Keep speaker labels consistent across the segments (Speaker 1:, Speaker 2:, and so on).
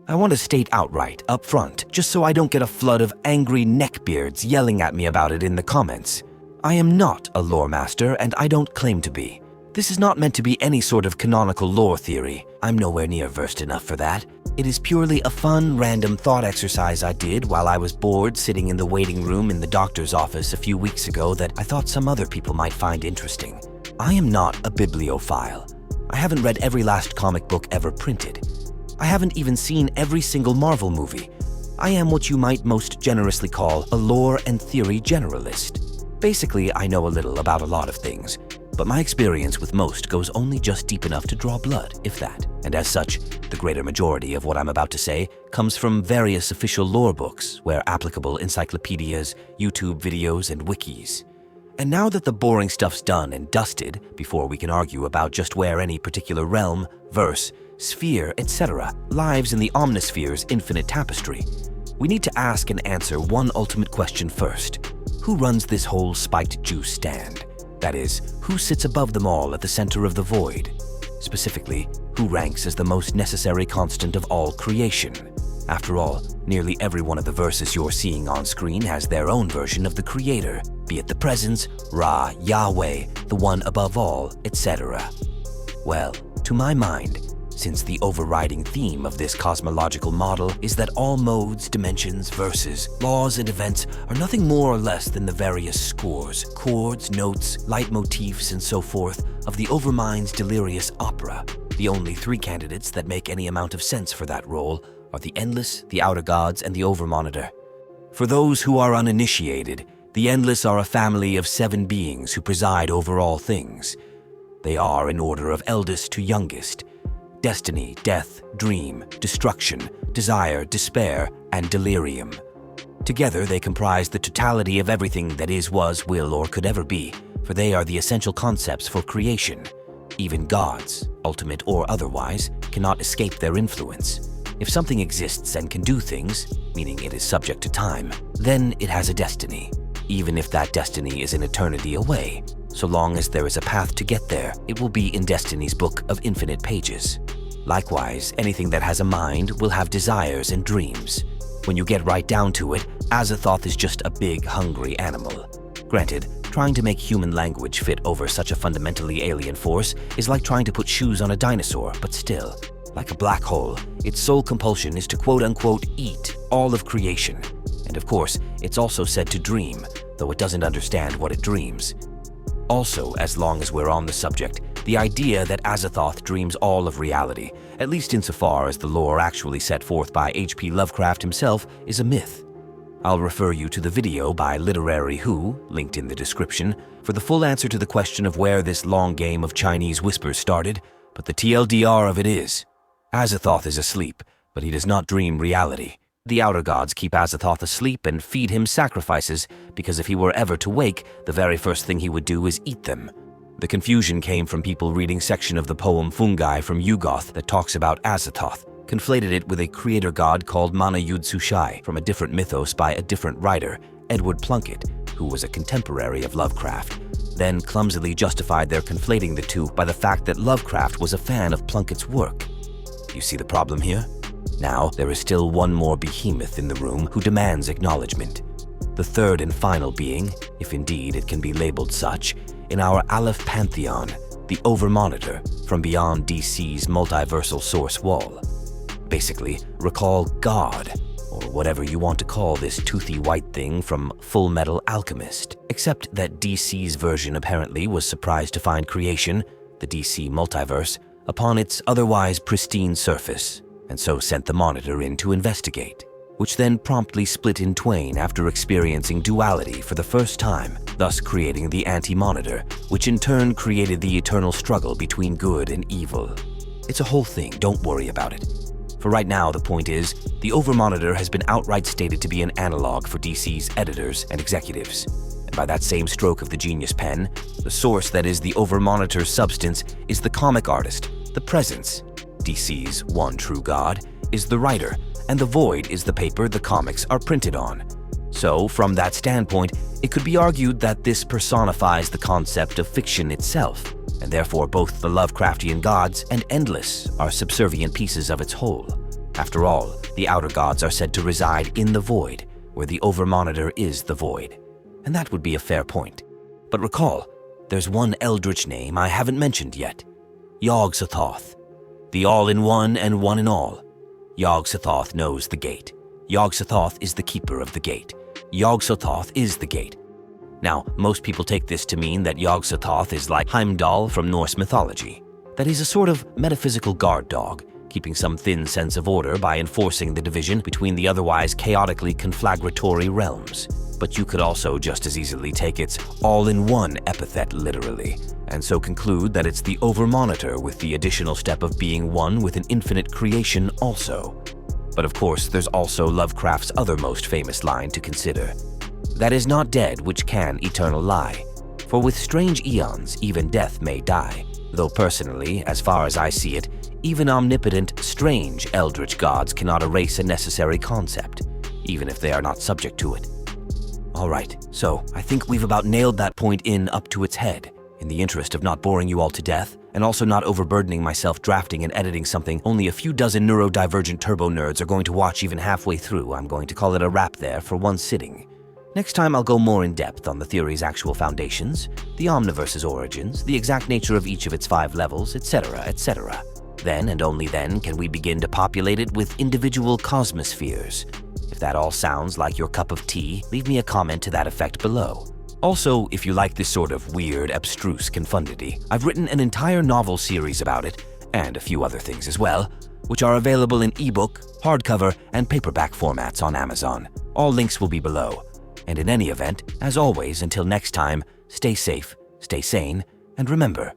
Speaker 1: I want to state outright, up front, just so I don't get a flood of angry neckbeards yelling at me about it in the comments. I am not a lore master, and I don't claim to be. This is not meant to be any sort of canonical lore theory. I'm nowhere near versed enough for that. It is purely a fun, random thought exercise I did while I was bored sitting in the waiting room in the doctor's office a few weeks ago that I thought some other people might find interesting. I am not a bibliophile. I haven't read every last comic book ever printed. I haven't even seen every single Marvel movie. I am what you might most generously call a lore and theory generalist. Basically, I know a little about a lot of things, but my experience with most goes only just deep enough to draw blood, if that. And as such, the greater majority of what I'm about to say comes from various official lore books, where applicable encyclopedias, YouTube videos, and wikis. And now that the boring stuff's done and dusted, before we can argue about just where any particular realm, verse, sphere, etc. lives in the Omnisphere's infinite tapestry, we need to ask and answer one ultimate question first. Who runs this whole spiked juice stand? That is, who sits above them all at the center of the void? Specifically, who ranks as the most necessary constant of all creation? After all, nearly every one of the verses you're seeing on screen has their own version of the Creator, be it the Presence, Ra, Yahweh, the One above all, etc. Well, to my mind, since the overriding theme of this cosmological model is that all modes, dimensions, verses, laws, and events are nothing more or less than the various scores, chords, notes, leitmotifs, and so forth of the Overmind's delirious opera, the only three candidates that make any amount of sense for that role are the Endless, the Outer Gods, and the Overmonitor. For those who are uninitiated, the Endless are a family of 7 beings who preside over all things. They are in order of eldest to youngest: destiny, death, dream, destruction, desire, despair, and delirium. Together, they comprise the totality of everything that is, was, will, or could ever be, for they are the essential concepts for creation. Even gods, ultimate or otherwise, cannot escape their influence. If something exists and can do things, meaning it is subject to time, then it has a destiny, even if that destiny is an eternity away. So long as there is a path to get there, it will be in Destiny's book of infinite pages. Likewise, anything that has a mind will have desires and dreams. When you get right down to it, Yog-Sothoth is just a big, hungry animal. Granted, trying to make human language fit over such a fundamentally alien force is like trying to put shoes on a dinosaur, but still, like a black hole, its sole compulsion is to quote-unquote eat all of creation. And of course, it's also said to dream, though it doesn't understand what it dreams. Also, as long as we're on the subject, the idea that Yog-Sothoth dreams all of reality, at least insofar as the lore actually set forth by H.P. Lovecraft himself, is a myth. I'll refer you to the video by Literary Who, linked in the description, for the full answer to the question of where this long game of Chinese whispers started, but the TLDR of it is, Yog-Sothoth is asleep, but he does not dream reality. The Outer Gods keep Yog-Sothoth asleep and feed him sacrifices, because if he were ever to wake, the very first thing he would do is eat them. The confusion came from people reading section of the poem Fungi from Yog-Sothoth that talks about Yog-Sothoth, conflated it with a creator god called Mana-Yud-Sushai from a different mythos by a different writer, Edward Plunkett, who was a contemporary of Lovecraft, then clumsily justified their conflating the two by the fact that Lovecraft was a fan of Plunkett's work. You see the problem here? Now, there is still one more behemoth in the room who demands acknowledgement. The third and final being, if indeed it can be labeled such, in our Aleph pantheon, the Overmonitor from beyond DC's multiversal source wall. Basically, recall God, or whatever you want to call this toothy white thing from Full Metal Alchemist, except that DC's version apparently was surprised to find creation, the DC multiverse, upon its otherwise pristine surface, and so sent the Monitor in to investigate, which then promptly split in twain after experiencing duality for the first time, thus creating the Anti-Monitor, which in turn created the eternal struggle between good and evil. It's a whole thing, don't worry about it. For right now, the point is, the Overmonitor has been outright stated to be an analog for DC's editors and executives. And by that same stroke of the genius pen, the source that is the Overmonitor's substance is the comic artist, the Presence. DC's one true god is the writer, and the void is the paper the comics are printed on. So, from that standpoint, it could be argued that this personifies the concept of fiction itself, and therefore both the Lovecraftian gods and Endless are subservient pieces of its whole. After all, the outer gods are said to reside in the void, where the overmonitor is the void. And that would be a fair point. But recall, there's one eldritch name I haven't mentioned yet. Yog-Sothoth. The all-in-one and one-in-all. Yog-Sothoth knows the gate. Yog-Sothoth is the keeper of the gate. Yog-Sothoth is the gate. Now, most people take this to mean that Yog-Sothoth is like Heimdall from Norse mythology, that he's a sort of metaphysical guard dog, keeping some thin sense of order by enforcing the division between the otherwise chaotically conflagratory realms. But you could also just as easily take its all-in-one epithet literally, and so conclude that it's the overmonitor with the additional step of being one with an infinite creation also. But of course, there's also Lovecraft's other most famous line to consider. That is not dead which can eternal lie, for with strange eons even death may die, though personally, as far as I see it, even omnipotent, strange eldritch gods cannot erase a necessary concept, even if they are not subject to it. Alright, so I think we've about nailed that point in up to its head. In the interest of not boring you all to death, and also not overburdening myself drafting and editing something only a few dozen neurodivergent turbo nerds are going to watch even halfway through, I'm going to call it a wrap there for one sitting. Next time I'll go more in depth on the theory's actual foundations, the Omniverse's origins, the exact nature of each of its 5 levels, etc., etc. Then and only then can we begin to populate it with individual cosmospheres. If that all sounds like your cup of tea, leave me a comment to that effect below. Also, if you like this sort of weird, abstruse confundity, I've written an entire novel series about it, and a few other things as well, which are available in ebook, hardcover, and paperback formats on Amazon. All links will be below. And in any event, as always, until next time, stay safe, stay sane, and remember,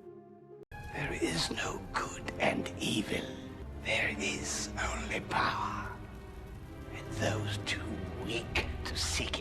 Speaker 2: there is no good and evil. There is only power. And those too weak to seek